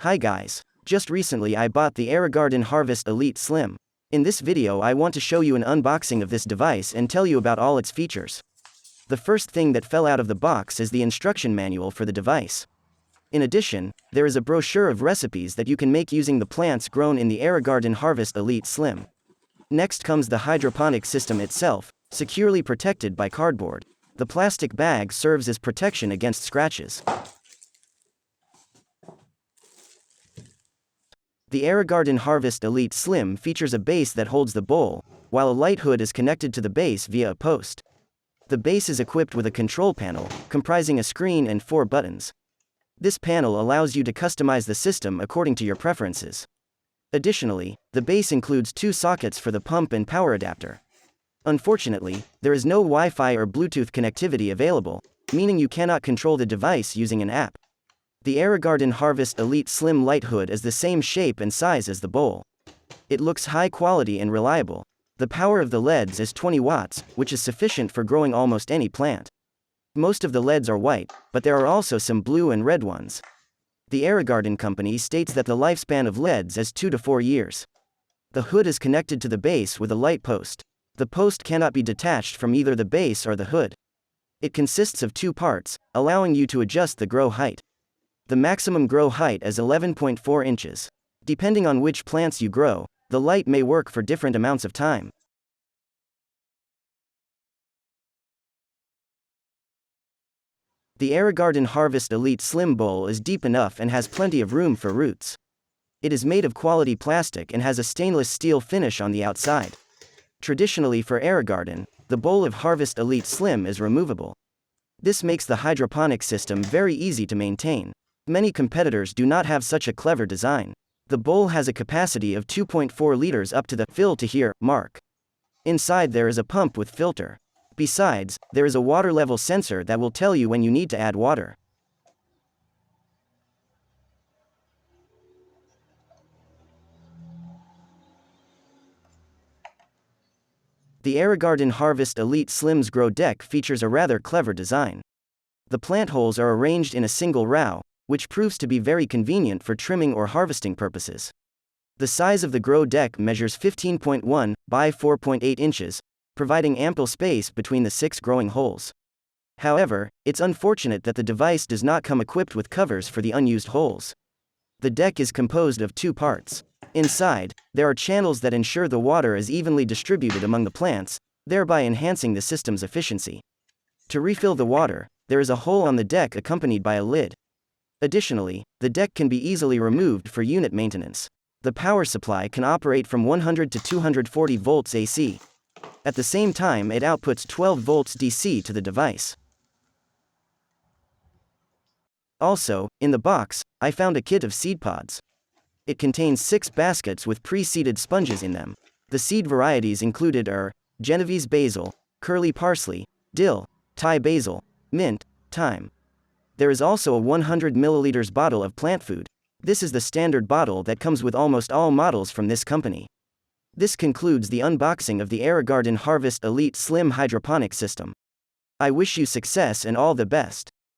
Hi guys. Just recently I bought the AeroGarden Harvest Elite Slim. In this video I want to show you an unboxing of this device and tell you about all its features. The first thing that fell out of the box is the instruction manual for the device. In addition, there is a brochure of recipes that you can make using the plants grown in the AeroGarden Harvest Elite Slim. Next comes the hydroponic system itself, securely protected by cardboard. The plastic bag serves as protection against scratches. The AeroGarden Harvest Elite Slim features a base that holds the bowl, while a light hood is connected to the base via a post. The base is equipped with a control panel, comprising a screen and 4 buttons. This panel allows you to customize the system according to your preferences. Additionally, the base includes 2 sockets for the pump and power adapter. Unfortunately, there is no Wi-Fi or Bluetooth connectivity available, meaning you cannot control the device using an app. The AeroGarden Harvest Elite Slim Light Hood is the same shape and size as the bowl. It looks high quality and reliable. The power of the LEDs is 20 watts, which is sufficient for growing almost any plant. Most of the LEDs are white, but there are also some blue and red ones. The AeroGarden company states that the lifespan of LEDs is 2 to 4 years. The hood is connected to the base with a light post. The post cannot be detached from either the base or the hood. It consists of 2 parts, allowing you to adjust the grow height. The maximum grow height is 11.4 inches. Depending on which plants you grow, the light may work for different amounts of time. The AeroGarden Harvest Elite Slim Bowl is deep enough and has plenty of room for roots. It is made of quality plastic and has a stainless steel finish on the outside. Traditionally for AeroGarden, the bowl of Harvest Elite Slim is removable. This makes the hydroponic system very easy to maintain. Many competitors do not have such a clever design. The bowl has a capacity of 2.4 liters up to the "fill to here" mark. Inside there is a pump with filter. Besides, there is a water level sensor that will tell you when you need to add water. The AeroGarden Harvest Elite Slim's grow deck features a rather clever design. The plant holes are arranged in a single row, which proves to be very convenient for trimming or harvesting purposes. The size of the grow deck measures 15.1 by 4.8 inches, providing ample space between the 6 growing holes. However, it's unfortunate that the device does not come equipped with covers for the unused holes. The deck is composed of 2 parts. Inside, there are channels that ensure the water is evenly distributed among the plants, thereby enhancing the system's efficiency. To refill the water, there is a hole on the deck accompanied by a lid. Additionally, the deck can be easily removed for unit maintenance. The power supply can operate from 100 to 240 volts AC. At the same time, it outputs 12 volts DC to the device. Also, in the box, I found a kit of seed pods. It contains 6 baskets with pre-seeded sponges in them. The seed varieties included are Genovese basil, curly parsley, dill, Thai basil, mint, thyme. There is also a 100 milliliters bottle of plant food. This is the standard bottle that comes with almost all models from this company. This concludes the unboxing of the AeroGarden Harvest Elite Slim Hydroponic System. I wish you success and all the best.